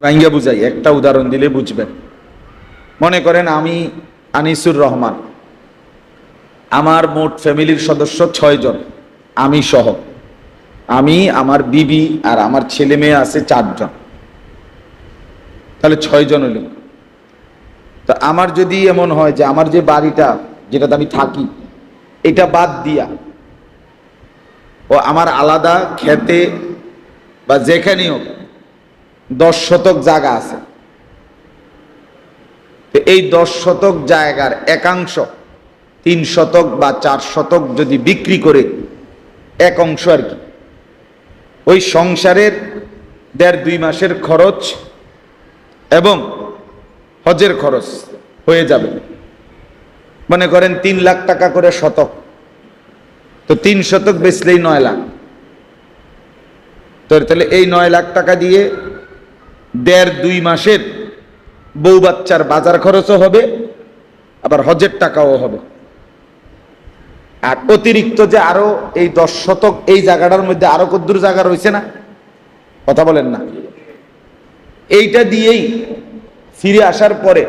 ভাঙ্গা বুঝাই, একটা উদাহরণ দিলে বুঝবেন। মনে করেন আমি আনিসুর রহমান, আমার মোট ফ্যামিলির সদস্য 6 জন, আমি সহ। আমি, আমার বিবি আর আমার ছেলে মেয়ে আছে 4 জন, তাহলে 6 জন হইল। তো আমার যদি এমন হয় যে আমার যে বাড়িটা যেটাতে আমি থাকি এটা বাদ দিয়া ও আমার আলাদা খেতে বা যেখানেই হোক 10 শতক জায়গা আছে, তো এই 10 শতক জায়গার একাংশ 3 শতক বা 4 শতক যদি বিক্রি করে এক অংশ আর কি, ওই সংসারের 1.5-2 মাসের খরচ এবং হজের খরচ হয়ে যাবে। মনে করেন 3 লাখ টাকা করে শতক, তো 3 শতক বেচলেই 9 লাখ। তো তাহলে এই 9 লাখ টাকা দিয়ে 1.5-2 মাসের বউ বাচ্চার বাজার খরচও হবে, আবার হজের টাকাও হবে। আর অতিরিক্ত যে আরো এই 10 শতক এই জায়গাটার মধ্যে আরো কদ্দুর জায়গা রয়েছে না, কথা বলেন না, এইটা দিয়েই ফিরে আসার পরে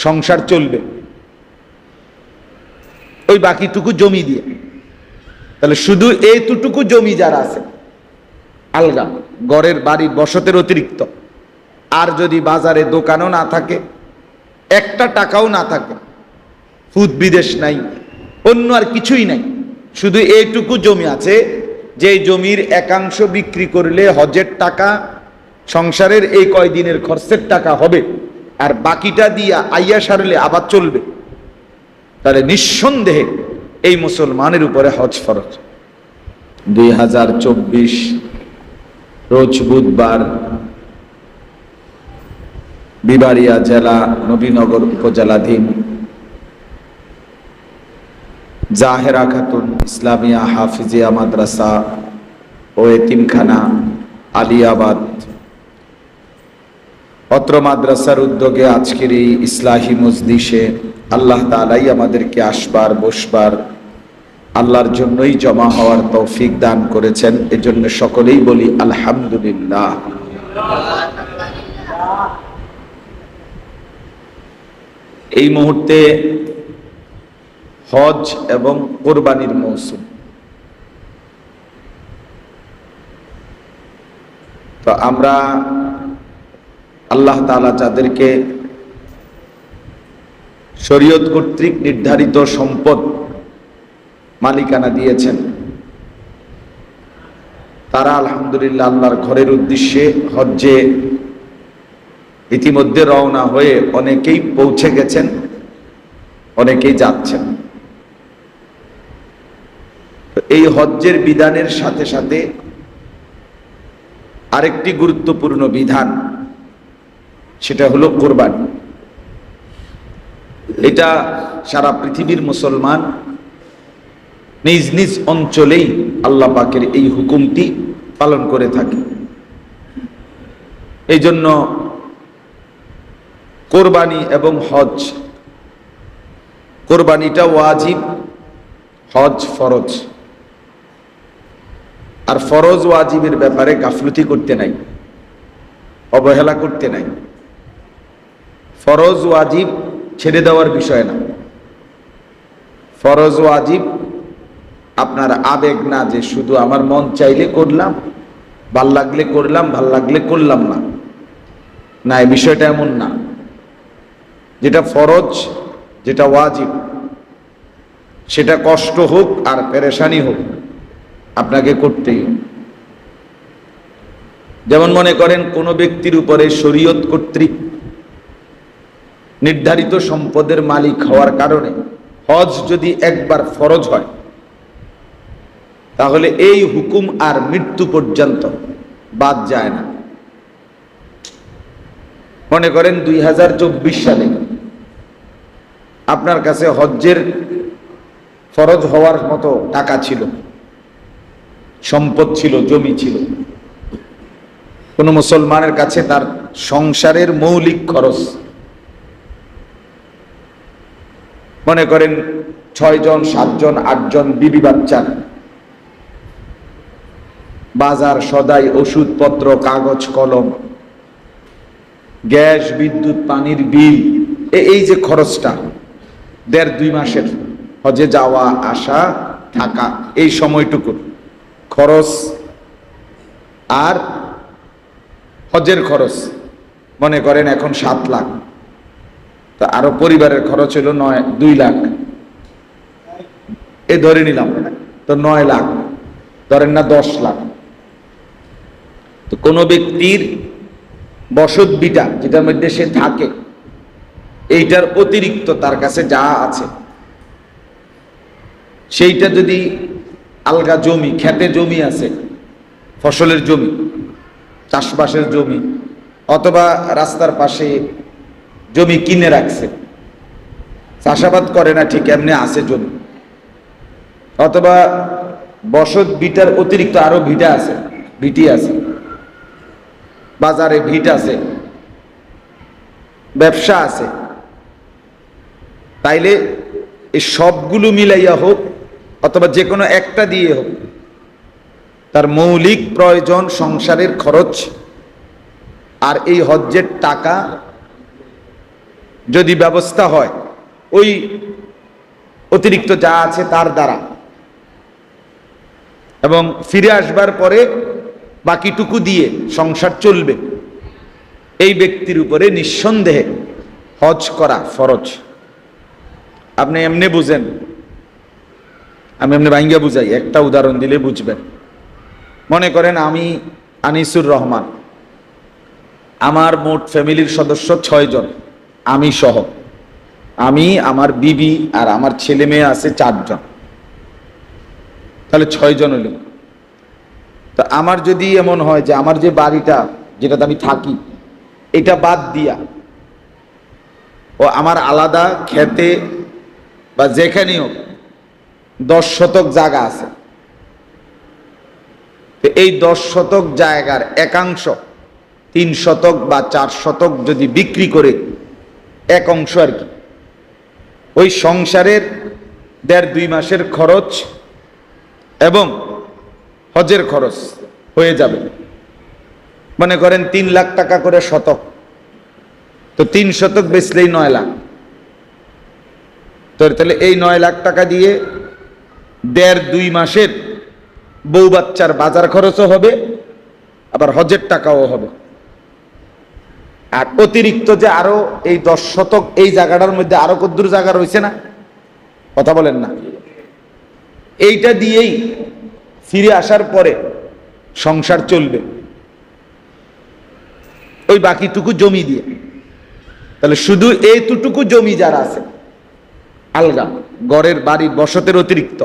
সংসার চলবে ওই বাকিটুকু জমি দিয়ে। তাহলে শুধু এইটুকু জমি যারা আছে আলগা, ঘরের বাড়ি বসতের অতিরিক্ত, আর যদি বাজারে দোকানও না থাকে, একটা টাকাও না থাকে, ফুদ বিদেশ নাই, অন্য আর কিছুই নাই, শুধু এইটুকু জমি আছে, যে জমির একাংশ বিক্রি করলে হজের টাকা, সংসারের এই কয়দিনের খরচের টাকা হবে, আর বাকিটা দিয়া আইয়া সারলে আবার চলবে, তাহলে নিঃসন্দেহে এই মুসলমানের উপরে হজ ফরজ। 2024 রোজ বুধবার বিবাড়িয়া জেলা নবীনগর উপজেলাধীন জাহেরা খাতুন ইসলামিয়া হাফিজিয়া মাদ্রাসা ও এতিমখানা আলিয়াবাদ অত্র মাদ্রাসার উদ্যোগে আজকের এই ইসলাহি মজলিসে আল্লাহ তাআলাই আমাদেরকে আসবার বসবার আল্লাহর জন্যই জমা হওয়ার তৌফিক দান করেছেন, এজন্য সকলেই বলি আলহামদুলিল্লাহ। এই মুহূর্তে হজ এবং কোরবানির মৌসুম, তো আমরা আল্লাহ তাআলা যাদেরকে শরীয়ত কর্তৃক নির্ধারিত সম্পদ মালিকানা দিয়েছেন, তারা আলহামদুলিল্লাহ আল্লাহর ঘরের উদ্দেশ্যে হজ্জে ইতিমধ্যে রওনা হয়ে অনেকেই পৌঁছে গেছেন, অনেকেই যাচ্ছেন। এই হজ্জের বিধানের সাথে সাথে আরেকটি গুরুত্বপূর্ণ বিধান, সেটা হলো কোরবানি। এটা সারা পৃথিবীর মুসলমান নিজ নিজ অঞ্চলেই আল্লাহ পাকের এই হুকুমটি পালন করে থাকে। এই জন্য কোরবানি এবং হজ, কোরবানিটা ওয়াজিব, হজ ফরজ। আর ফরজ ওয়াজিবের ব্যাপারে গাফলতি করতে নাই, অবহেলা করতে নাই। ফরজ ওয়াজিব ছেড়ে দেওয়ার বিষয় না, ফরজ ওয়াজিব আপনার আবেগ না, যে শুধু আমার মন চাইলে করলাম, ভাল লাগলে করলাম, ভাল লাগলে করলাম না, না, এই বিষয়টা এমন না। যেটা ফরজ, যেটা ওয়াজিব, সেটা কষ্ট হোক আর পেরেশানি হোক, আপনাকে করতেই। যেমন মনে করেন কোন ব্যক্তির উপরে শরীয়ত কর্তৃক নির্ধারিত সম্পদের মালিক হওয়ার কারণে হজ যদি একবার ফরজ হয়, তাহলে এই হুকুম আর মৃত্যু পর্যন্ত বাদ যায় না। মনে করেন 2024 সালে আপনার কাছে হজ্জের ফরজ হওয়ার মতো টাকা ছিল, সম্পদ ছিল, জমি ছিল। কোন মুসলমানের কাছে তার সংসারের মৌলিক খরচ, মনে করেন 6 জন, 7 জন, 8 জন বিবি বাচ্চা, বাজার সদাই, ওষুধপত্র, কাগজ কলম, গ্যাস, বিদ্যুৎ, পানির বিল, এই যে খরচটা 1.5-2 মাসের হজে যাওয়া আসা থাকা, এই সময়টুকু খরচ আর হজের খরচ মনে করেন এখন 7 লাখ, তো আরো পরিবারের খরচ হলো 2 লাখ, এই ধরে নিলাম, তো 9 লাখ, ধরেন না 10 লাখ। তো কোনো ব্যক্তির বসত বিটা যেটার মধ্যে সে থাকে, এইটার অতিরিক্ত তার কাছে যা আছে সেইটা যদি আলগা জমি, খেতে জমি আছে, ফসলের জমি, চাষবাসের জমি, অথবা রাস্তার পাশে জমি কিনে রাখছে, চাষাবাদ করে না ঠিক এমনি আছে জমি, অথবা বসত ভিটার অতিরিক্ত আরো ভিটা আছে, ভিটি আছে, বাজারে ভিট আছে, ব্যবসা আছে, তাইলে এই সবগুলো মিলাইয়া হোক অথবা যে কোনো একটা দিয়ে হোক, তার মৌলিক প্রয়োজন, সংসারের খরচ আর এই হজ্জের টাকা যদি ব্যবস্থা হয় ওই অতিরিক্ত যা আছে তার দ্বারা, এবং ফিরে আসবার পরে বাকিটুকু দিয়ে সংসার চলবে, এই ব্যক্তির উপরে নিঃসন্দেহে হজ করা ফরজ। আপনি এমনি বুঝেন, আমি এমনি ভাঙ্গা বুঝাই, একটা উদাহরণ দিলে বুঝবেন। মনে করেন আমি আনিসুর রহমান, আমার মোট ফ্যামিলির সদস্য 6 জন, আমি সহ, আমি, আমার বিবি আর আমার ছেলে মেয়ে আছে 4 জন, তাহলে 6 জন হইল। তো আমার যদি এমন হয় যে আমার যে বাড়িটা যেটাতে আমি থাকি এটা বাদ দিয়া ও আমার আলাদা খেতে বা যেখানেও 10 শতক জায়গা আছে, তো এই 10 শতক জায়গার একাংশ 3 শতক বা 4 শতক যদি বিক্রি করে, এক অংশ আর কি, ওই সংসারের 1.5-2 মাসের খরচ এবং হজের খরচ হয়ে যাবে। মনে করেন 3 লাখ টাকা করে শতক, তো 3 শতক বেচলেই 9 লাখ, তো তাহলে এই 9 লাখ টাকা দিয়ে 1.5-2 মাসের বউ বাচ্চার বাজার খরচও হবে, আবার হজের টাকাও হবে। আর অতিরিক্ত যে আরো এই 10 শতক এই জায়গাটার মধ্যে আরো কদ্দুর জায়গা রয়েছে না, কথা বলেন না, এইটা দিয়েই ফিরে আসার পরে সংসার চলবে ওই বাকিটুকু জমি দিয়ে। তাহলে শুধু এইটুকু জমি যারা আছে আলগা, ঘরের বাড়ি বসতের অতিরিক্ত,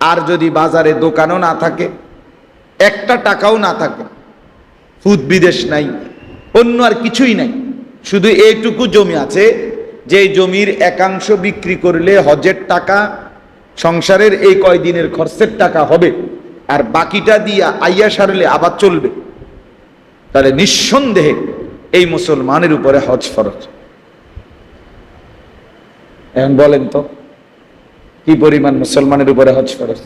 আর যদি বাজারে দোকানও না থাকে, একটা টাকাও না থাকে, ফুদ বিদেশ নাই, অন্য আর কিছুই নাই, শুধু এইটুকু জমি আছে, যে জমির একাংশ বিক্রি করলে হজের টাকা, সংসারের এই কয়দিনের খরচের টাকা হবে, আর বাকিটা দিয়া আইয়া সারলে আবার চলবে, তাহলে নিঃসন্দেহে এই মুসলমানের উপরে হজ ফরজ। এখন বলেন তো কি পরিমাণ মুসলমানের উপরে হজ ফরজ?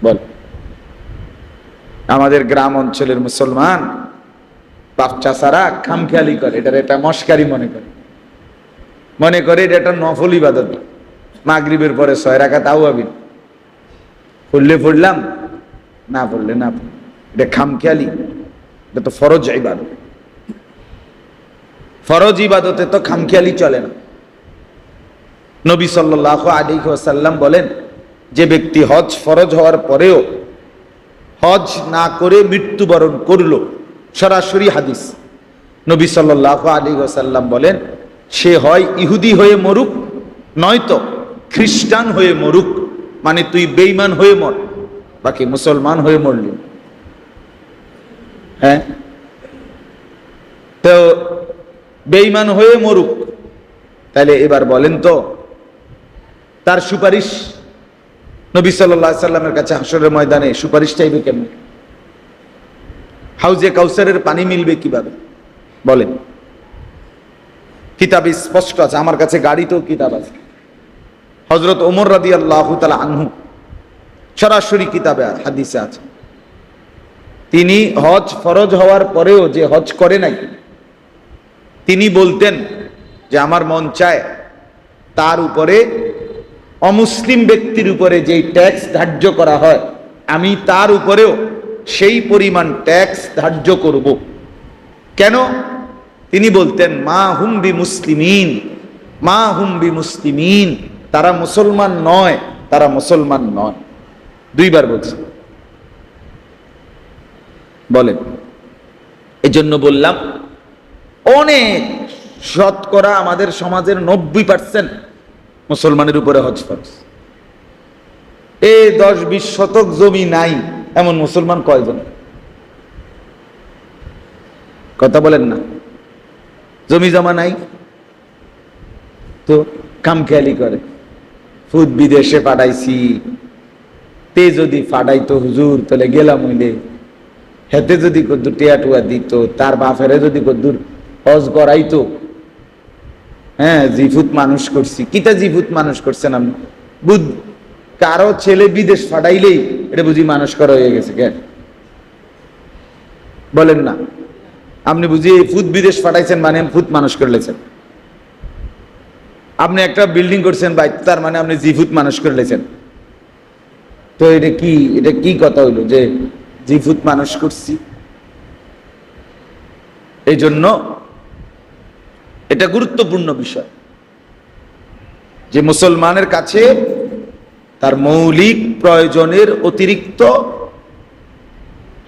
বল। আমাদের গ্রাম অঞ্চলের মুসলমান বাচ্চা সারা খামখেয়ালি করে, এটা মস্কারি মনে করে এটা একটা নফল ইবাদত। মাগরিবের পরে 6 রাকাত আওয়াবিন পড়লে পড়লাম, না পড়লে না, এটা খামখেয়ালি, এটা তো ফরজ ইবাদত। ফরজ ইবাদতে তো খামখেয়ালি চলে না। নবী সাল্লাল্লাহু আলাইহি ওয়াসাল্লাম বলেন, যে ব্যক্তি হজ ফরজ হওয়ার পরেও হজ না করে মৃত্যুবরণ করলো, সরাসরি হাদিস, নবী সাল্লাল্লাহু আলাইহি ওয়াসাল্লাম বলেন, সে হয় ইহুদি হয়ে মরুক, নয়তো খ্রিস্টান হয়ে মরুক, মানে তুই বেঈমান হয়ে মর, বাকি মুসলমান হয়ে মরলি। হ্যাঁ, তো বেঈমান হয়ে মরুক, তাহলে এবার বলেন তো তার সুপারিশ নবী সাল্লাল্লাহু আলাইহি সাল্লামের কাছে হাসরের ময়দানে সুপারিশ চাইবে কেমন? হাউজে কাউসারের পানি মিলবে কিভাবে বলেন? কিতাবে স্পষ্ট আছে, আমার কাছে গাড়িতেও কিতাব আছে, হযরত ওমর রাদিয়াল্লাহু তাআলা আনহু সরাসরি কিতাবে হাদিসে আছে, তিনি হজ ফরজ হওয়ার পরেও যে হজ করে নাই, তিনি বলতেন যে আমার মন চায় তার উপরে অমুসলিম ব্যক্তির উপরে যেই ট্যাক্স ধার্য করা হয় আমি তার উপরেও সেই পরিমাণ ট্যাক্স ধার্য করব। কেন? তিনি বলতেন মা হুম বি মুসলিমিন, মা হুম বি মুসলিমিন, তারা মুসলমান নয়, তারা মুসলমান নয়। দুইবার বলছে। বলেন, এই জন্য বললাম অনেক শতকরা আমাদের সমাজের 90% মুসলমানের উপরে হজ ফরজ। এই 10-20 শতক জমি নাই এমন মুসলমান কয়জন? কথা বলেন না। জমি জমা নাই তো কামখেয়ালি করে, ফুদ বিদেশে পাঠাইছি, তে যদি ফাটাইতো হুজুর তাহলে গেলাম হইলে, হেতে যদি কদ্দুর টিয়া টুয়া দিত, তার বাপেরে যদি কদ্দুর হজ করাইতো। হ্যাঁ, জিফুত মানুষ করছি। কিতা জিফুত মানুষ করছেন আপনি? কারো ছেলে বিদেশ ফাটাইলেই এটা বুঝি মানুষ করা হয়ে গেছে কেন? বলেন না। আপনি বুঝি ফুত বিদেশ ফাটাইছেন মানে ফুত মানুষ করলেছেন। আপনি একটা বিল্ডিং করছেন ভাই, তার মানে আপনি জিফুত মানুষ করলেছেন। তো এটা কি কথা হইলো যে জিফুত মানুষ করছি? এই জন্য এটা গুরুত্বপূর্ণ বিষয় যে মুসলমানের কাছে তার মৌলিক প্রয়োজনের অতিরিক্ত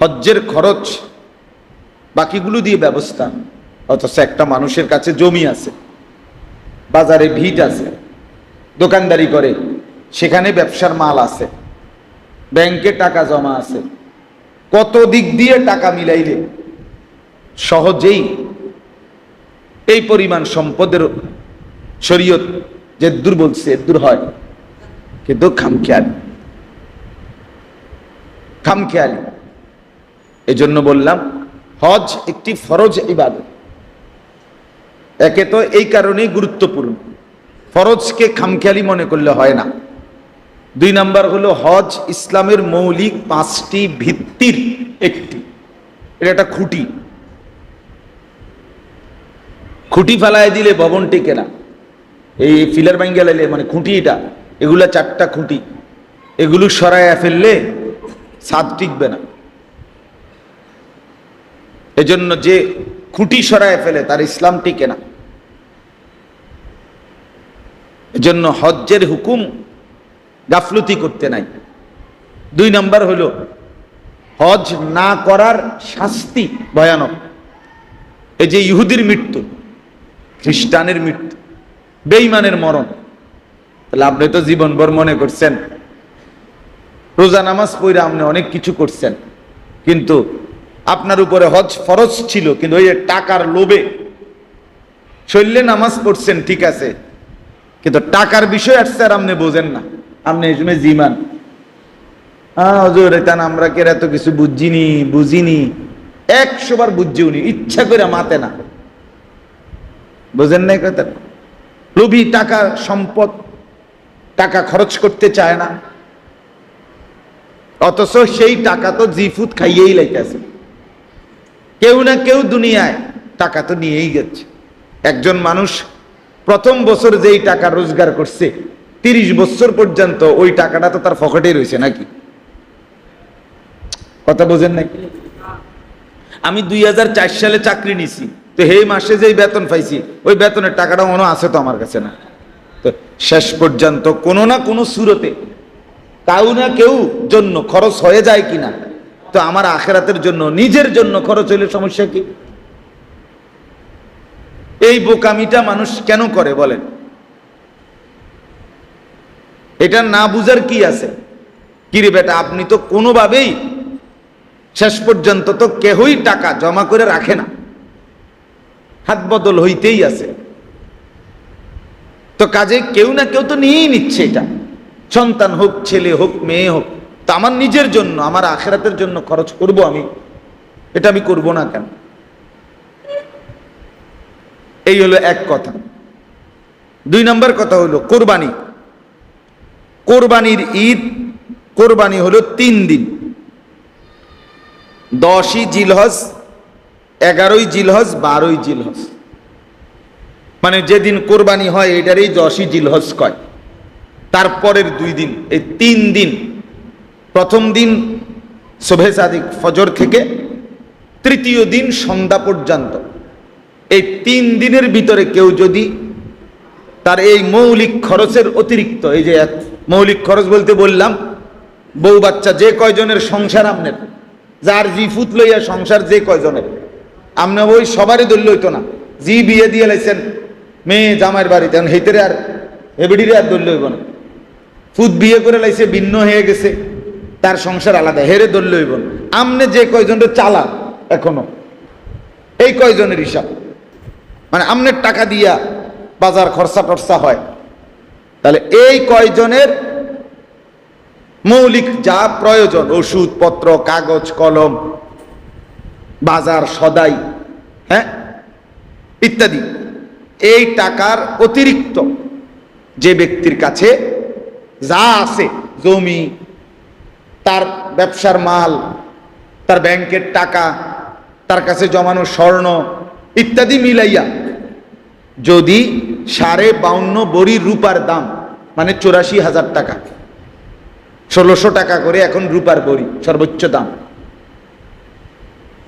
হজ্জের খরচ বাকিগুলো দিয়ে ব্যবস্থা। অথচ একটা মানুষের কাছে জমি আছে, বাজারে ভিট আছে, দোকানদারি করে, সেখানে ব্যবসার মাল আছে, ব্যাংকে টাকা জমা আছে, কত দিক দিয়ে টাকা মিলাইলে সহজেই এই পরিমাণ সম্পদের শরীয়ত যে দূর বলছে দূর হয়, কিন্তু খামখেয়ালি। এজন্য বললাম হজ একটি ফরজ ইবাদত। একে তো এই কারণেই গুরুত্বপূর্ণ, ফরজকে খামখেয়ালি মনে করলে হয় না। 2 নাম্বার হলো হজ ইসলামের মৌলিক 5টি ভিত্তির একটি, এটা একটা খুঁটি। খুঁটি ফেলায় দিলে ভবন টেকে না। এই ফিলার ভাঙ্গা লাইলে মানে খুঁটি, এগুলা 4টা খুঁটি, এগুলো সরাইয়া ফেললে ছাদ টিকবে না। এজন্য যে খুঁটি সরাইয়া ফেলে তার ইসলাম টিকে না। এজন্য হজ্জের হুকুম গাফলতি করতে নাই। 2 নাম্বার হলো হজ না করার শাস্তি ভয়ানক। এই যে ইহুদির মৃত্যু, খ্রিস্টানের মৃত্যু, বেঈমানের মরণ, তাহলে আপনি তো জীবনভর মনে করছেন রোজা নামাজ পড়ে আপনি অনেক কিছু করছেন, কিন্তু আপনার উপরে হজ ফরজ ছিল, কিন্তু ওই টাকার লোভে শরীরে নামাজ পড়ছেন ঠিক আছে, কিন্তু টাকার বিষয় আসছে আর আপনি বোঝেন না। আপনি এই সময় জিমান, হুজুর এখানে আমরা কে এত কিছু বুঝিনি 100 বার বুঝিওনি, ইচ্ছা করে মাতে না, বোঝেন নাই কথা। লোভী, টাকা সম্পদ, টাকা খরচ করতে চায় না, অথচ সেই টাকা তো জিফুত খাইয়েই লাইতেছে। কেউ না কেউ দুনিয়ায় টাকা তো নিয়েই গেছে। একজন মানুষ প্রথম বছর যেই টাকা রোজগার করছে 30 বছর পর্যন্ত ওই টাকাটা তো তার পকেটেই রয়েছে নাকি? কথা বোঝেন নাকি? আমি 2004 সালে চাকরি নিছি, তো এই মাসে যেই বেতন পাইছি ওই বেতনের টাকাটা মনে আছে তো আমার কাছে না। তো শেষ পর্যন্ত কোনো না কোনো সুরতে কাউ না কেউ জন্য খরচ হয়ে যায় কিনা। তো আমার আখেরাতের জন্য, নিজের জন্য খরচ হইলে সমস্যা কি? এই বোকামিটা মানুষ কেন করে বলেন? এটা না বুঝার কি আছে? কিরে বেটা, আপনি তো কোনোভাবেই শেষ পর্যন্ত তো কেহই টাকা জমা করে রাখে না, হাত বদল হইতেই আছে। তো কাজে কেউ না কেউ তো নিয়েই নিচ্ছে এটা, সন্তান হোক, ছেলে হোক, মেয়ে হোক। তা আমার নিজের জন্য, আমার আখেরাতের জন্য খরচ করব আমি, এটা আমি করব না কেন? এই হলো এক কথা। 2 নাম্বার কথা হলো কোরবানি। কোরবানির ঈদ, কোরবানি হলো 3 দিন, 10ই জিলহজ, 11ই জিলহজ, 12ই জিলহজ। মানে যেদিন কোরবানি হয় এটারই 10ই জিলহজ কয়। তারপরের 2 দিন, এই 3 দিন, প্রথম দিন সুবহে সাদিক ফজর থেকে তৃতীয় দিন সন্ধ্যা পর্যন্ত, এই 3 দিনের ভিতরে কেউ যদি তার এই মৌলিক খরচের অতিরিক্ত, এই যে মৌলিক খরচ বলতে বললাম, বউ বাচ্চা যে কয়জনের সংসার আপনার, যার জি ফুট লইয়া সংসার যে কয়জনের, আপনি ওই সবারই দল লইতো না। জি বিয়ে দিয়ে লাইছেন মেয়ে জামাইয়ের বাড়িতে, হেতেরে আর হেবেডিরে আর দল লইব না। ফুট বিয়ে করে লাইছে, ভিন্ন হয়ে গেছে, তার সংসার আলাদা, হেরে দল লইব না। আপনি যে কয়জনের চালান এখনো, এই কয়জনের হিসাব, মানে আপনার টাকা দিয়া বাজার খরচা টরচা হয়, তাহলে এই কয়জনের মৌলিক যা প্রয়োজন, ওষুধপত্র, কাগজ কলম, বাজার সদাই, হ্যাঁ ইত্যাদি, এই টাকার অতিরিক্ত যে ব্যক্তির কাছে যা আছে, জমি, তার ব্যবসার মাল, তার ব্যাংকের টাকা, তার কাছে জমানো স্বর্ণ ইত্যাদি মিলাইয়া যদি 52.5 বড়ি রূপার দাম, মানে 84,000 টাকা, 1600 টাকা করে এখন রূপার বড়ি সর্বোচ্চ দাম,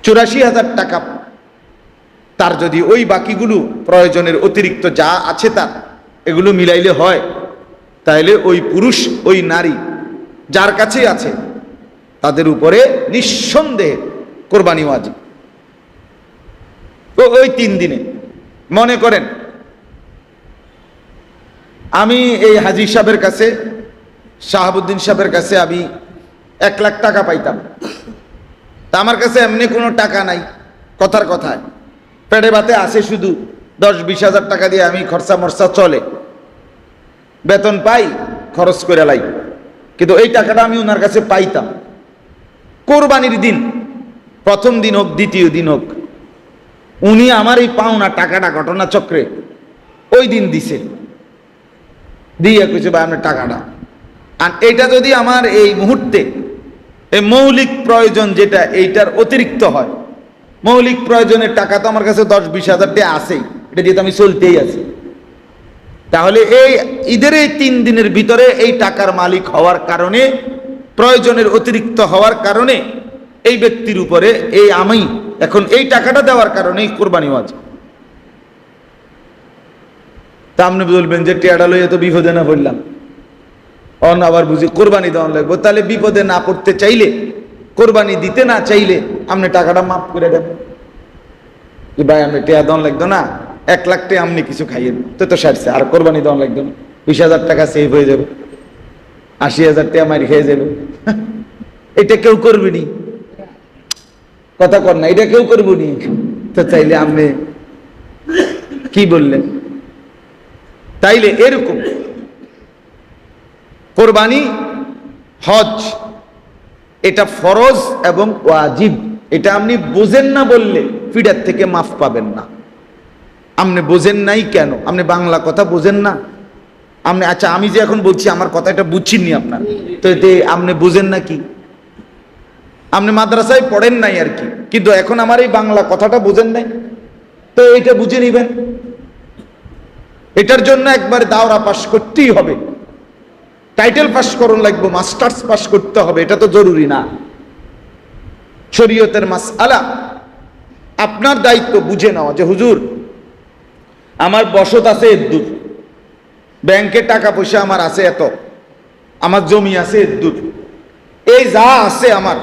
84,000 টাকা, তার যদি ওই বাকিগুলো প্রয়োজনের অতিরিক্ত যা আছে তার এগুলো মিলাইলে হয়, তাহলে ওই পুরুষ ওই নারী যার কাছে আছে তাদের উপরে নিঃসন্দেহে কোরবানি ওয়াজিব। তো ওই 3 দিনে মনে করেন আমি এই হাজী সাহেবের কাছে, শাহাবুদ্দিন সাহেবের কাছে আমি 1 লাখ টাকা পাইতাম, তা আমার কাছে এমনি কোনো টাকা নাই, কথার কথায় পেটে ভাতে আসে শুধু 10-20 হাজার টাকা দিয়ে আমি খরচা মরচা চলে, বেতন পাই, খরচ করে লাই, কিন্তু এই টাকাটা আমি ওনার কাছে পাইতাম। কোরবানির দিন, প্রথম দিন হোক দ্বিতীয় দিন হোক, উনি আমার এই পাওনা টাকাটা ঘটনা চক্রে ওই দিন দিছে, দিয়ে কিছু ভাই আপনার টাকাটা, আর এটা যদি আমার এই মুহূর্তে এই মৌলিক প্রয়োজন যেটা এইটার অতিরিক্ত হয়, মৌলিক প্রয়োজনের টাকা তো আমার কাছে 10-20 হাজার টাকা আছেই, এটা দিয়ে তো আমি চলতেই আছি, তাহলে এই ঈদের এই 3 দিনের ভিতরে এই টাকার মালিক হওয়ার কারণে, প্রয়োজনের অতিরিক্ত হওয়ার কারণে এই ব্যক্তির উপরে এই আমি এখন এই টাকাটা দেওয়ার কারণেই কোরবানি ওয়াজিব। তা আপনি বলবেন যে টেয়াডা লইয়া তো বিপদে না পড়লাম, অন আবার বুঝি কোরবানি দেওয়া লাগবে, তাহলে বিপদে না পড়তে চাইলে, কোরবানি দিতে না চাইলে আপনি টাকাটা মাফ করে দেন, যে ভাই আপনি টেয়া দেওয়া লাগতো না, 1 লাখ টাকা আপনি কিছু খাইয়েন, তো সারছে, আর কোরবানি দেওয়া লাগতো না, 20,000 টাকা সেভ হয়ে যাবে, 80,000 টাকা মারি খেয়ে যাবে। এটা কেউ করবে নি, কথা কর না, এটা কেউ করবো নি, তো চাইলে আপনি কি বললেন? তাইলে এরকম কোরবানি, হজ, এটা ফরজ এবং ওয়াজিব, এটা আপনি বোঝেন না বললে ফিডার থেকে মাফ পাবেন না। আপনি বোঝেন নাই কেন? আপনি বাংলা কথা বোঝেন না আপনি? আচ্ছা আমি যে এখন বলছি আমার কথাটা বুঝছেননি আপনার, তো এতে আপনি বোঝেন না কি? আপনি মাদ্রাসায় পড়েন নাই আর কি, কিন্তু এখন আমার এই বাংলা কথাটা বোঝেন নাই, তো এটা বুঝে নিবেন। এটার জন্য একবার দাওরা পাস করতেই হবে, টাইটেল পাস করুন লাগবে, মাস্টার্স পাস করতে হবে, এটা তো জরুরি না। শরীয়তের মাসআলা আপনার দায়িত্ব বুঝে নেওয়া, যে হুজুর আমার বসত আছে এদ্দুর, ব্যাংকে টাকা পয়সা আমার আছে এত, আমার জমি আছে এদ্দুর, এই যা আছে আমার,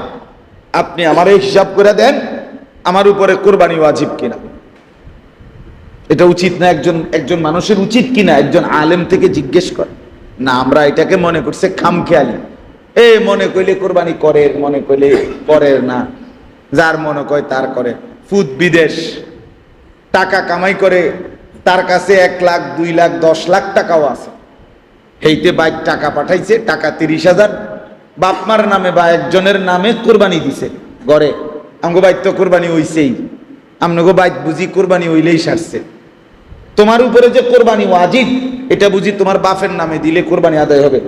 আপনি আমার এই হিসাব করে দেন আমার উপরে কোরবানি ওয়াজিব কিনা। এটা উচিত না? একজন মানুষের উচিত কিনা একজন আলেম থেকে জিজ্ঞেস করে না? আমরা এটাকে মনে করছে খামখেয়ালি, মনে কইলে কোরবানি করে, মনে কইলে করে না, যার মনে কয় তার করে। ফুদ বিদেশ টাকা কামাই করে, তার কাছে 1 লাখ 2 লাখ 10 লাখ টাকাও আছে, হেইতে বাইক টাকা পাঠাইছে, টাকা 30,000 বাপমার নামে বা একজনের নামে কোরবানি দিছে ঘরে, আমগো বাইক তো কোরবানি হইছেই, আমগো বাইক বুঝি কোরবানি হইলেই সারছে। তোমার উপরে যে কোরবানি ওয়াজিব, এটা বুঝি তোমার বাপের নামে দিলে কোরবানি আদায় হবে?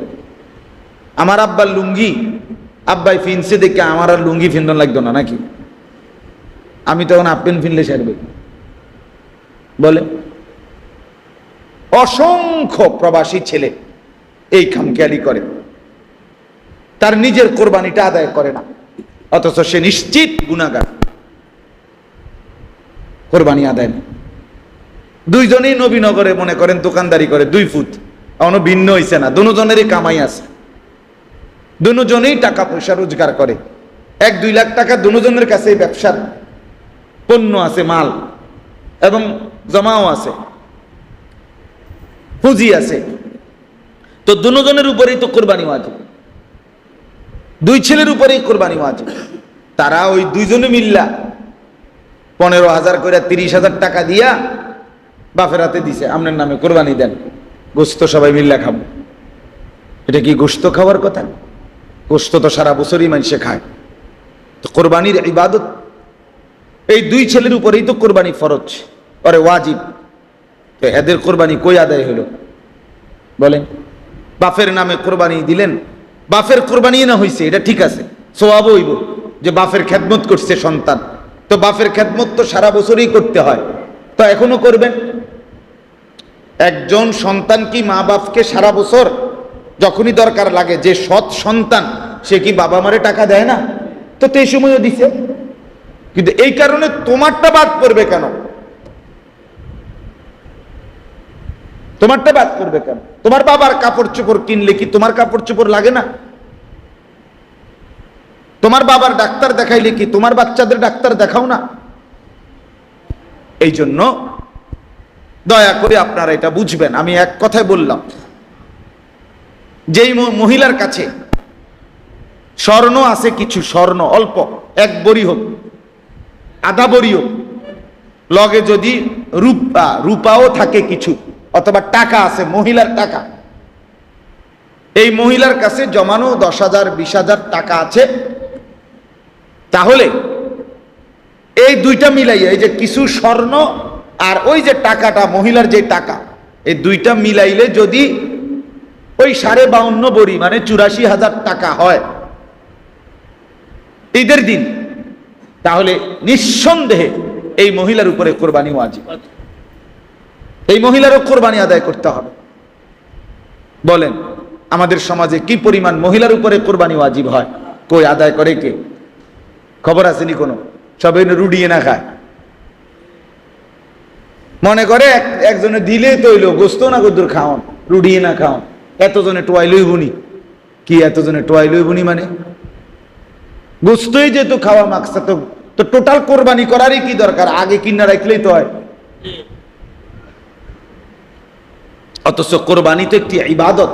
আমার আব্বার লুঙ্গি আব্বাই ফিনছে দেখে আমার আর লুঙ্গি ফিন্দন লাগতো না নাকি? আমি তখন আপেন ফিনলে সারবে বলে? অসংখ্য প্রবাসী ছেলে এই খামখেয়ালি করে, তার নিজের কোরবানিটা আদায় করে না, অথচ সে নিশ্চিত গুনাহগার, কোরবানি আদায় না। দুইজনেই নবীনগরে মনে করেন দোকানদারি করে, 2 ফুট, এখনো ভিন্ন হইছে না, দুজনেরই কামাই আছে, দুজনেই টাকা পয়সা রোজগার করে, 1-2 লাখ টাকা দুজনের কাছেই ব্যবসার পণ্য আছে, মাল এবং জমাও আছে, পুঁজি আছে, তো দুজনের উপরেই তো কোরবানি ওয়াজিব, 2 ছেলের উপরেই কোরবানি ওয়াজিব। তারা ওই দুইজনে মিল্লা 15,000 করে 30,000 টাকা দিয়া বাপের হাতে দিছে, আপনার নামে কোরবানি দেন, গোস্ত সবাই মিল্লা খাবো। এটা কি গোস্ত খাওয়ার কথা? গোস্ত তো সারা বছরই মানুষে খায়। তো কোরবানির ইবাদত এই 2 ছেলের উপরেই তো কোরবানি ফরজ, আরে ওয়াজিব। তো এদের কোরবানি কই আদায় হলো বলেন? বাপের নামে কোরবানি দিলেন, বাপের কোরবানি না হইছে, এটা ঠিক আছে, সওয়াব হইব যে বাপের খেদমত করছে সন্তান, তো বাপের খেদমত তো সারা বছরই করতে হয়, তো এখনো করবেন। একজন সন্তান কি মা বাপকে সারা বছর যখনই দরকার লাগে, যে সৎ সন্তান সে কি বাবা মারে টাকা দেয় না? তো এই সময়ও দিছে, কিন্তু এই কারণে তোমারটা বাদ করবে কেন? তোমারটা বাদ করবে কেন? তোমার বাবার কাপড় চোপড় কিনলে কি তোমার কাপড় চোপড় লাগে না? তোমার বাবার ডাক্তার দেখাইলে কি তোমার বাচ্চাদের ডাক্তার দেখাও না? এই জন্য দয়া করে আপনারা এটা বুঝবেন। আমি এক কথায় বললাম, যেই মহিলার কাছে স্বর্ণ আছে, কিছু স্বর্ণ অল্প, 1 বড়ি হোক, আধা বড়ি হোক, লগে যদি রূপাও থাকে কিছু, অথবা টাকা আছে, মহিলার টাকা, এই মহিলার কাছে জমানো 10,000 20,000 টাকা আছে, তাহলে এই 2টা মিলাইয়া, এই যে কিছু স্বর্ণ আর ওই যে টাকাটা, মহিলার যে টাকা, এই 2টা মিলাইলে যদি ওই 52.5 বড়ি মানে 84,000 টাকা হয় ঈদের দিন, তাহলে নিঃসন্দেহে এই মহিলার উপরে কোরবানি ওয়াজিব, এই মহিলারও কোরবানি আদায় করতে হবে। বলেন আমাদের সমাজে কি পরিমাণ মহিলার উপরে কোরবানি ওয়াজিব হয়? কই আদায় করে কে? খবর আসেনি কোনো? সবাই রুডিয়ে না খায়, মনে করে একজনে দিলে তৈল গোস্ত না কদ্দুর খাওন, রুডিয়ে না খাওন, এতজনে টোয়াই লইবুনি। কি এতজনে টোয়াই লইবুনি মানে? গোস্তই যেহেতু খাওয়া মাকসাদ, তো টোটাল কোরবানি করারই কি দরকার? আগে কিনা রাখলেই তো হয়। অথচ কোরবানি তো একটি ইবাদত,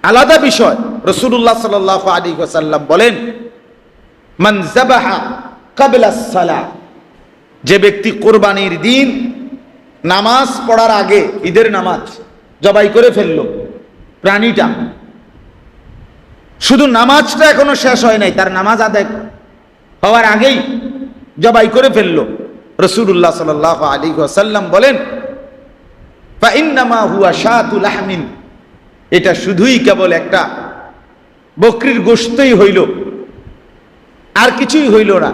আলাদা বিষয়। রাসূলুল্লাহ সাল্লাল্লাহু আলাইহি ওয়াসাল্লাম বলেন, মান যাবাহা ক্বাবলা আস-সালাহ, যে ব্যক্তি কোরবানির দিন নামাজ পড়ার আগে, ঈদের নামাজ জবাই করে ফেললো প্রাণীটা, শুধু নামাজটা এখনো শেষ হয় নাই, তার নামাজ আদায় হওয়ার আগেই জবাই করে ফেললো, রাসূলুল্লাহ সাল্লাল্লাহু আলাইহি ওয়াসাল্লাম বলেন, ফা ইন্নামা হুয়া শাতু লাহমিন, এটা শুধুই কেবল একটা বকরির গোশতই হইল, আর কিছুই হইল না।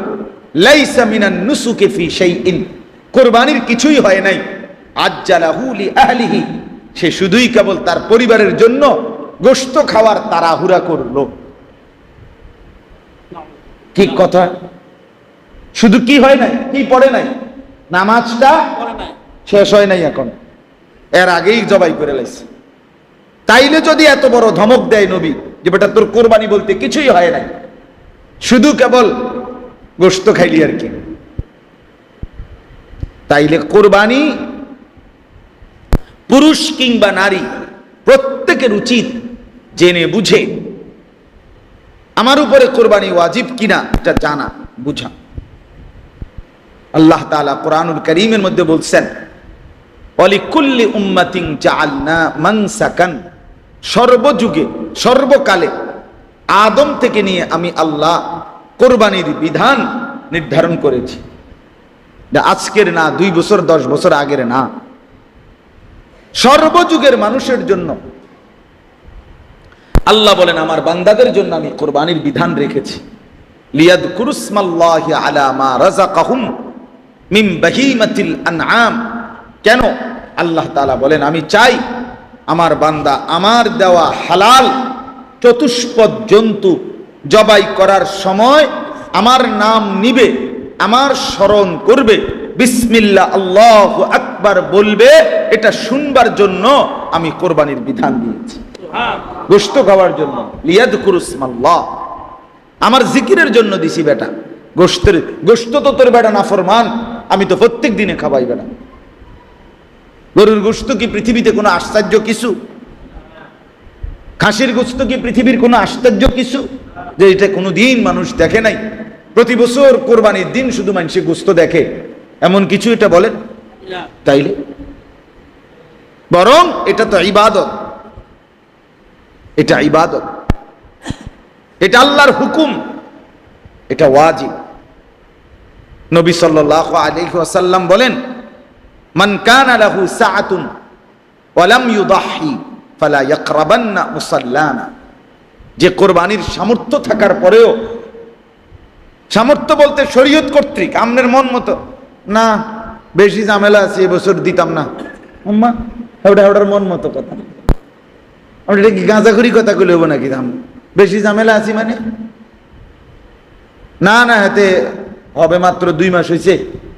লাইসা মিনান নুসুকি ফি শাইইন, কুরবানির কিছুই হয় নাই। আজ্জালাহু লি আহলিহি, সে শুধুই কেবল তার পরিবারের জন্য গোশত খাওয়ার তাড়াহুড়া করলো। কি কথা? শুধু কি হয় নাই, কি পড়ে নাই, নামাজটা শেষ হয় নাই এখন, এর আগেই জবাই করে লাইছে। তাইলে যদি এত বড় ধমক দেয় নবী যে বেটা তোর কোরবানি বলতে কিছুই হয় নাই, শুধু কেবল গোশত খাইলি আর কি, তাইলে কোরবানি পুরুষ কিংবা নারী প্রত্যেকের উচিত জেনে বুঝে আমার উপরে কোরবানি ওয়াজিব কিনা এটা জানা বুঝা। আল্লাহ তাআলা কোরআনুল কারীমের মধ্যে বলছেন, ওয়ালিকুল্লি উম্মাতিন জাআলনা মানসাকান, সর্বযুগে সর্বকালে আদম থেকে নিয়ে আমি আল্লাহ কোরবানির বিধান নির্ধারণ করেছি। আজকের না, 2 বছর 10 বছর আগের না, সর্বযুগের মানুষের জন্য আল্লাহ বলেন আমার বান্দাদের জন্য আমি কোরবানির বিধান রেখেছি। লিয়াযকুরুসমাল্লাহি আলা মা রাযাকাহুম মিন বাহিমাতিল আনআম, কেন? আল্লাহ তাআলা বলেন, আমি চাই আমার বান্দা আমার দেওয়া হালাল চতুষ্পদ জন্তু জবাই করার সময় আমার নাম নিবে, আমার স্মরণ করবে, বিসমিল্লাহ আল্লাহু আকবার বলবে। এটা শুনবার জন্য আমি কোরবানির বিধান দিয়েছি, গোশত খাওয়ার জন্য। লিয়াযকুরুসমাল্লাহ, আমার জিকিরের জন্য দিছি বেটা। গোশত তো তোর বেটা নাফরমান, আমি তো প্রত্যেক দিনে খাওয়াই বেটা। গরুর গোশত কি পৃথিবীতে কোনো আশ্চর্য কিছু? খাসির গোশত কি পৃথিবীর কোনো আশ্চর্য কিছু যে এটা কোনোদিন মানুষ দেখে নাই? প্রতি বছর কোরবানির দিন শুধু মানুষে গোশত দেখে, এমন কিছু এটা বলেন? তাইলে বরং এটা তো ইবাদত, এটা ইবাদত, এটা আল্লাহর হুকুম, এটা ওয়াজিব। নবী সাল্লাল্লাহু আলাইহি ওয়াসাল্লাম বলেন, মান কানা লাহু সাআতুন ওয়া লাম ইউদাহি ফালা ইয়াকরাবান্না মুসাল্লানা। যে কোরবানির সামর্থ্য থাকার পরেও, সামর্থ্য বলতে শরীয়ত কর্তৃক, আমনের মন মতো না, বেশি ঝামেলা আছে এবছর দিতাম না, আম্মা ওটার মন মতো কথা। আমরা এটা কি গাঁজাখুরি কথা কইলে হবো নাকি? দাম বেশি ঝামেলা আছি মানে না, না হাতে হবে মাত্র 2 মাস হয়েছে,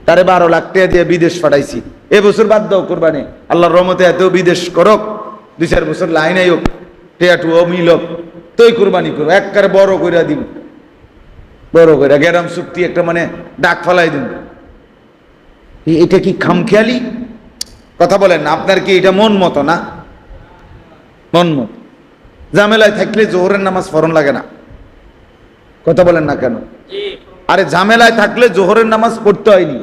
তারে 12 লাখ টাকা দিয়ে বিদেশ পাঠাইছি, এবছর বাদ দাও কোরবানি, আল্লাহর রহমতে এতেও বিদেশ করক, 2-4 বছর লাইন আইক, টেয়াটুও মিলক, তোই কোরবানি করো, একবারে বড় করে দিন, বড় করে গ্যারাম চুক্তি একটা মানে ডাক ফালাই দিন। এটা কি খামখেয়ালি কথা বলেন না? আপনার কি এটা মন মতো না? মন মতো। ঝামেলায় থাকলে জোহরের নামাজ ফরন লাগে না, কথা বলেন না কেন? আরে ঝামেলায় থাকলে জোহরের নামাজ পড়তে হয়নি,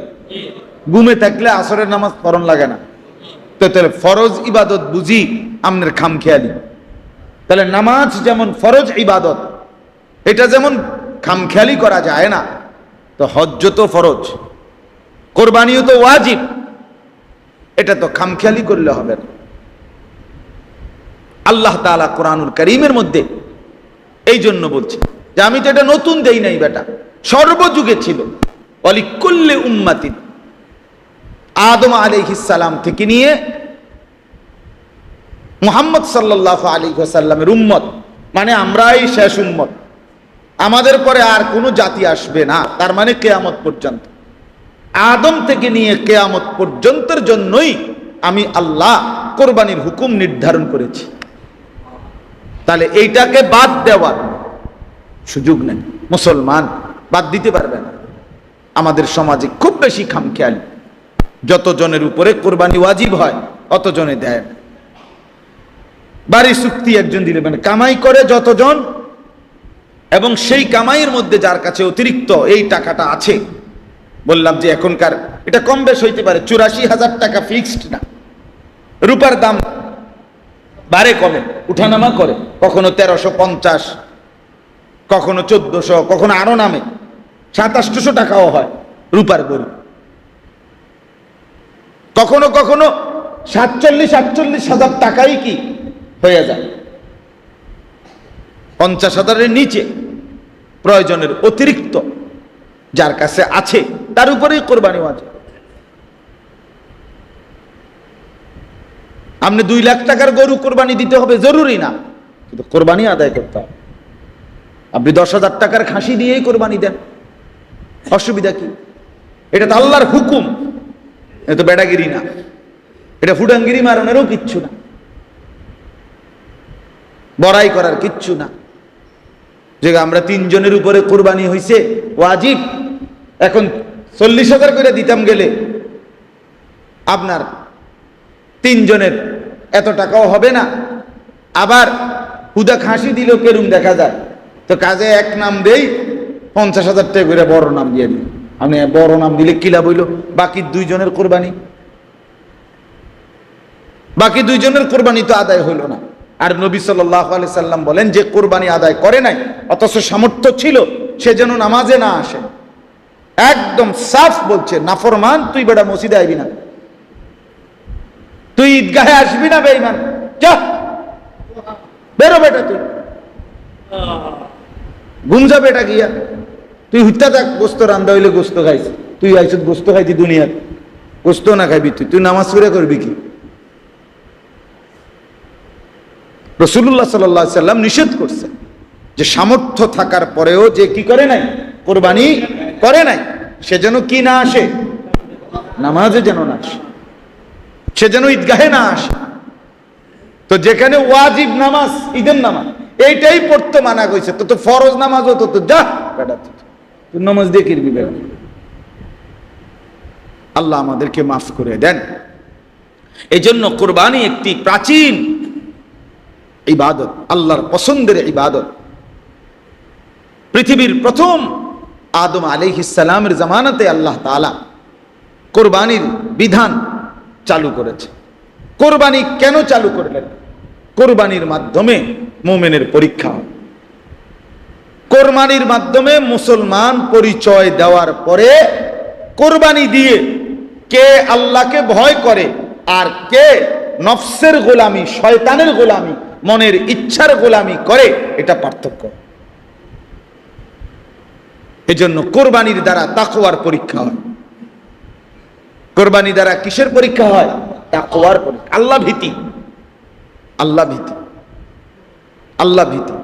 ঘুমে থাকলে আসরের নামাজ ফরন লাগে না। তো তাহলে ফরজ ইবাদত বুঝি আমনের খামখেয়ালি। তাহলে নামাজ যেমন ফরজ ইবাদত, এটা যেমন খামখেয়ালি করা যায় না, তো হজ্জ তো ফরজ, কোরবানিও তো ওয়াজিব, এটা তো খামখেয়ালি করলে হবে না। আল্লাহ তাআলা কোরআনুল কারীমের মধ্যে এই জন্য বলছে যে আমি তো এটা নতুন দেই নাই বেটা, সর্বযুগে ছিল। ওয়ালিকুল্লি উম্মাতিন, আদম আলাইহিস সালাম থেকে নিয়ে মুহাম্মদ সাল্লাল্লাহু আলাইহি ওয়াসাল্লামের উম্মত, মানে আমরাই শেষ উম্মত, আমাদের পরে আর কোনো জাতি আসবে না, তার মানে কিয়ামত পর্যন্ত। আদম থেকে নিয়ে কিয়ামত পর্যন্তের জন্যই আমি আল্লাহ কোরবানির হুকুম নির্ধারণ করেছি। তাহলে এইটাকে বাদ দেওয়ার সুযোগ নেই, মুসলমান বাদ দিতে পারবে না। আমাদের সমাজে খুব বেশি খামখেয়ালি, যতজনের উপরে কোরবানি ওয়াজিব হয় অতজনে দেয় না। বাড়ি চুক্তি একজন দিলে মানে কামাই করে যতজন, এবং সেই কামাইয়ের মধ্যে যার কাছে অতিরিক্ত এই টাকাটা আছে, বললাম যে এখনকার এটা কম বেশ হইতে পারে, 84,000 টাকা ফিক্সড না, রূপার দাম বাড়ে কমে উঠানামা করে, কখনো 1350, কখনো 1400, কখনো আরো নামে 2700 টাকাও হয় রূপার গরু, কখনো কখনো 47-48,000 টাকাই কি হয়ে যায়, 50,000-এর নিচে প্রয়োজনের অতিরিক্ত যার কাছে আছে তার উপরেই কোরবানি ওয়াজিব। আপনি 2 লাখ টাকার গরু কোরবানি দিতে হবে জরুরি না, কিন্তু কোরবানি আদায় করতে হবে। আপনি 10,000 টাকার খাসি দিয়েই কোরবানি দেন, অসুবিধা কি? এটা তো আল্লাহর হুকুম, এটা তো বেড়াগিরি না, এটা ফুটাঙ্গিরি মারণেরও কিচ্ছু না, বড়াই করার কিচ্ছু না। যে আমরা 3 জনের উপরে কোরবানি হইছে ওয়াজিব, এখন 40,000 করে দিতাম গেলে আপনার 3 জনের এত টাকাও হবে না। আবার হুদা খাসি দিল কেরুম দেখা যায়, তো কাজে এক নাম দেই 50,000 টাকা করে বড় নাম দিয়ে দিই। আপনি বড় নাম দিলে কি লাভ হইল? বাকি 2 জনের কোরবানি, বাকি 2 জনের কোরবানি তো আদায় হইল না। আর নবী সাল্লাল্লাহু আলাইহি সাল্লাম বলেন যে কোরবানি আদায় করে নাই অথচ সামর্থ্য ছিল, সে যেন নামাজে না আসে। একদম সাফ বলছে, নাফরমান তুই বেটা মসজিদে আইবি না, তুই ঈদগাহে আসবি না, বেঈমান যা বেরো বেটা, তুই ঘুম যা বেটা গিয়া, তুই হুত্যা থাক, গোস্ত রান্দা হইলে গোস্ত খাইছি, তুই আইছত গোস্ত খাইতি দুনিয়ার, গোস্ত না খাইবি তুই, তুই নামাজ পড়ে করবি কি? রাসূলুল্লাহ সাল্লাল্লাহু আলাইহি সাল্লাম নিষেধ করছেন যে সামর্থ্য থাকার পরেও যে কি করে নাই, কোরবানি করে নাই, সে যেন কি না আসে, নামাজে যেন না আসে, সে যেন ঈদগাহে না আসে। তো যেখানে ওয়াজিব নামাজ, ঈদের নামাজ এইটাই পড়তে মানা করেছে, তো ফরজ নামাজও তো যা বেটা তুই নামাজ দিয়ে কিরবি বেটা। আল্লাহ আমাদেরকে মাফ করে দেন। এই জন্য কোরবানি একটি প্রাচীন ইবাদত, আল্লাহর পছন্দের ইবাদত। পৃথিবীর প্রথম আদম আলাইহিস সালামের জামানাতে আল্লাহ তাআলা কোরবানির বিধান চালু করেছে। কোরবানি কেন চালু করলেন? কোরবানির মাধ্যমে মুমিনের পরীক্ষা হয়। কোরবানির মাধ্যমে মুসলমান পরিচয় দেওয়ার পরে কোরবানি দিয়ে কে আল্লাহকে ভয় করে আর কে নফসের গোলামি, শয়তানের গোলামি, মনের ইচ্ছার গোলামি করে, এটা পার্থক্য। এজন্য কোরবানির দ্বারা তাকওয়ার পরীক্ষা হয়। কোরবানি দ্বারা কিসের পরীক্ষা হয়? তাকওয়ার পরীক্ষা, আল্লাহ ভীতি, আল্লাহ ভীতি, আল্লাহ ভীতি।